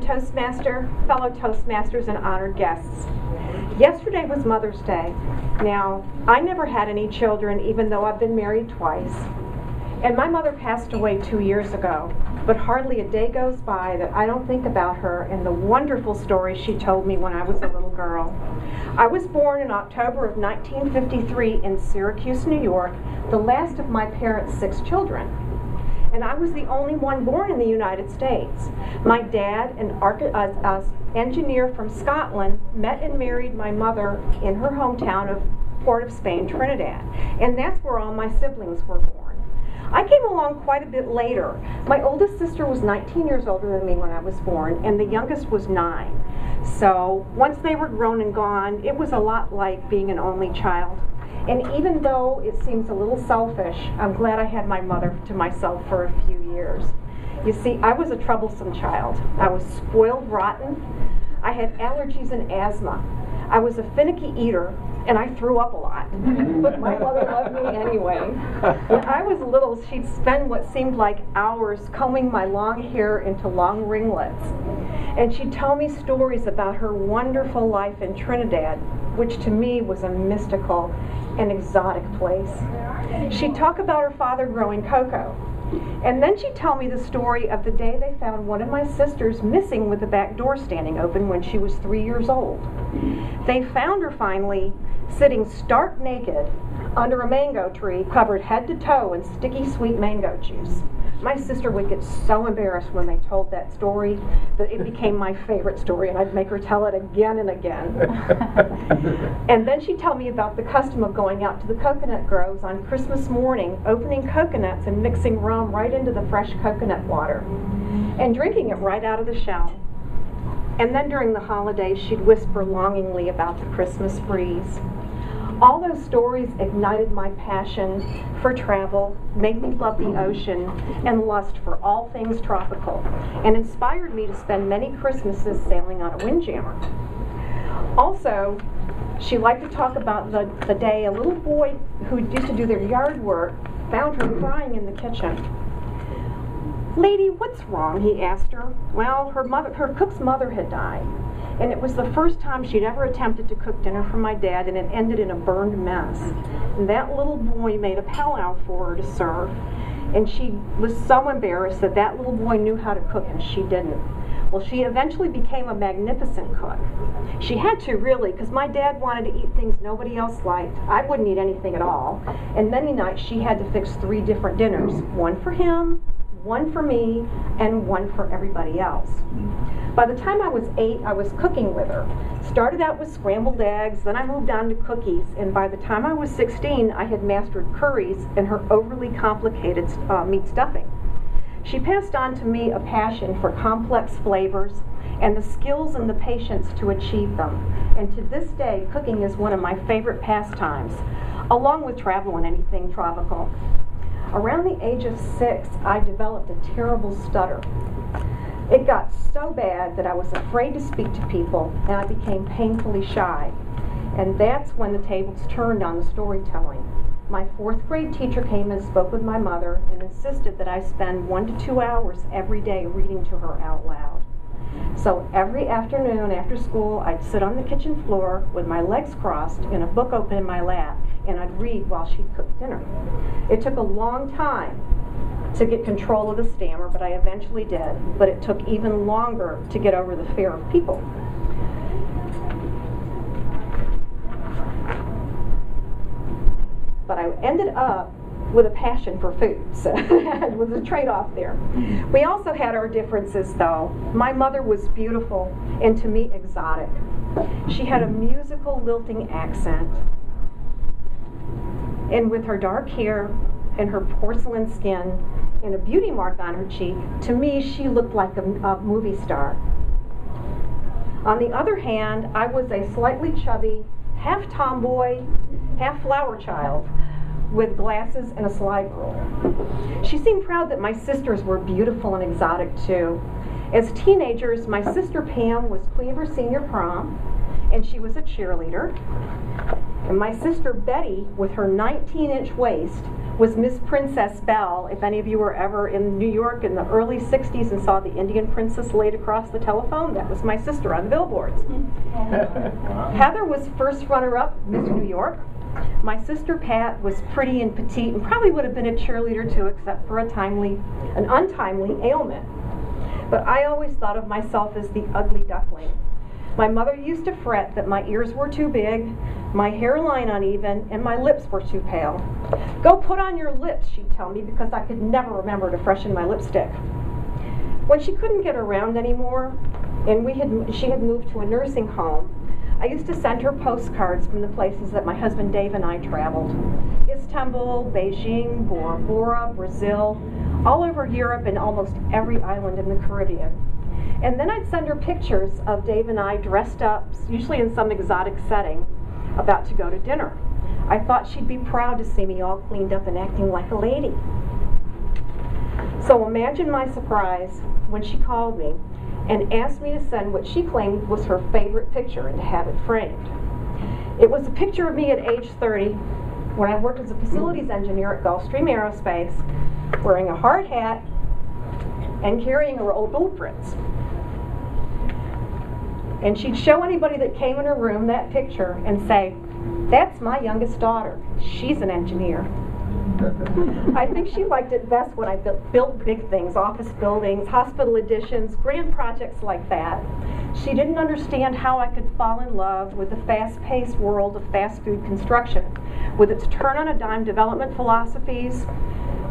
Toastmaster, fellow Toastmasters, and honored guests. Yesterday was Mother's Day. Now, I never had any children, even though I've been married twice. And my mother passed away 2 years ago, but hardly a day goes by that I don't think about her and the wonderful stories she told me when I was a little girl. I was born in October of 1953 in Syracuse, New York, the last of my parents' 6 children. And I was the only one born in the United States. My dad, an engineer from Scotland, met and married my mother in her hometown of Port of Spain, Trinidad. And that's where all my siblings were born. I came along quite a bit later. My oldest sister was 19 years older than me when I was born, and the youngest was 9. So once they were grown and gone, it was a lot like being an only child. And even though it seems a little selfish, I'm glad I had my mother to myself for a few years. You see, I was a troublesome child. I was spoiled rotten. I had allergies and asthma. I was a finicky eater, and I threw up a lot. But my mother loved me anyway. When I was little, she'd spend what seemed like hours combing my long hair into long ringlets. And she'd tell me stories about her wonderful life in Trinidad, which to me was a mystical and exotic place. She'd talk about her father growing cocoa. And then she'd tell me the story of the day they found one of my sisters missing with the back door standing open when she was 3 years old. They found her finally sitting stark naked under a mango tree covered head to toe in sticky sweet mango juice. My sister would get so embarrassed when they told that story that it became my favorite story, and I'd make her tell it again and again. And then she'd tell me about the custom of going out to the coconut groves on Christmas morning, opening coconuts and mixing rum right into the fresh coconut water, and drinking it right out of the shell. And then during the holidays, she'd whisper longingly about the Christmas breeze. All those stories ignited my passion for travel, made me love the ocean, and lust for all things tropical, and inspired me to spend many Christmases sailing on a windjammer. Also, she liked to talk about the day a little boy who used to do their yard work found her crying in the kitchen. "Lady, what's wrong?" he asked her. Well, her cook's mother had died. And it was the first time she'd ever attempted to cook dinner for my dad, and it ended in a burned mess. And that little boy made a powwow for her to serve. And she was so embarrassed that that little boy knew how to cook and she didn't. Well, she eventually became a magnificent cook. She had to, really, because my dad wanted to eat things nobody else liked. I wouldn't eat anything at all. And many nights she had to fix 3 different dinners. One for him, one for me, and one for everybody else. By the time I was 8, I was cooking with her. Started out with scrambled eggs, then I moved on to cookies, and by the time I was 16, I had mastered curries and her overly complicated meat stuffing. She passed on to me a passion for complex flavors and the skills and the patience to achieve them. And to this day, cooking is one of my favorite pastimes, along with travel and anything tropical. Around the age of 6, I developed a terrible stutter. It got so bad that I was afraid to speak to people, and I became painfully shy. And that's when the tables turned on the storytelling. My 4th grade teacher came and spoke with my mother and insisted that I spend 1 to 2 hours every day reading to her out loud. So every afternoon after school, I'd sit on the kitchen floor with my legs crossed and a book open in my lap, and I'd read while she cooked dinner. It took a long time to get control of the stammer, but I eventually did. But it took even longer to get over the fear of people. But I ended up with a passion for food, so it was a trade-off there. We also had our differences, though. My mother was beautiful and, to me, exotic. She had a musical, lilting accent. And with her dark hair and her porcelain skin and a beauty mark on her cheek, to me, she looked like a movie star. On the other hand, I was a slightly chubby, half tomboy, half flower child, with glasses and a slide rule. She seemed proud that my sisters were beautiful and exotic too. As teenagers, my sister Pam was queen of her senior prom, and she was a cheerleader. And my sister Betty, with her 19-inch waist, was Miss Princess Belle. If any of you were ever in New York in the early 60s and saw the Indian princess laid across the telephone, that was my sister on the billboards. Heather was first runner-up, Miss New York. My sister Pat was pretty and petite and probably would have been a cheerleader too, except for an untimely ailment. But I always thought of myself as the ugly duckling. My mother used to fret that my ears were too big, my hairline uneven, and my lips were too pale. Go put on your lips, she'd tell me, because I could never remember to freshen my lipstick. When she couldn't get around anymore, and she had moved to a nursing home, I used to send her postcards from the places that my husband Dave and I traveled. Istanbul, Beijing, Bora Bora, Brazil, all over Europe and almost every island in the Caribbean. And then I'd send her pictures of Dave and I dressed up, usually in some exotic setting, about to go to dinner. I thought she'd be proud to see me all cleaned up and acting like a lady. So imagine my surprise when she called me and asked me to send what she claimed was her favorite picture and to have it framed. It was a picture of me at age 30 when I worked as a facilities engineer at Gulfstream Aerospace, wearing a hard hat and carrying a roll of blueprints. And she'd show anybody that came in her room that picture and say, "That's my youngest daughter. She's an engineer." I think she liked it best when I built big things, office buildings, hospital additions, grand projects like that. She didn't understand how I could fall in love with the fast-paced world of fast food construction, with its turn-on-a-dime development philosophies,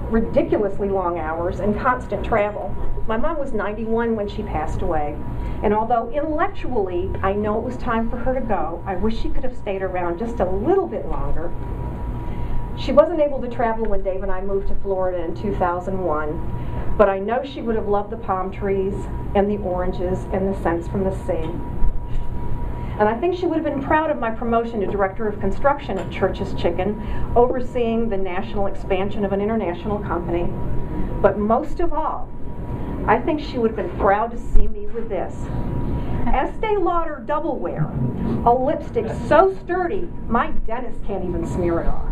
ridiculously long hours, and constant travel. My mom was 91 when she passed away, and although intellectually I know it was time for her to go, I wish she could have stayed around just a little bit longer. She wasn't able to travel when Dave and I moved to Florida in 2001, but I know she would have loved the palm trees and the oranges and the scents from the sea. And I think she would have been proud of my promotion to Director of Construction at Church's Chicken, overseeing the national expansion of an international company. But most of all, I think she would have been proud to see me with this. Estee Lauder Double Wear, a lipstick so sturdy, my dentist can't even smear it off.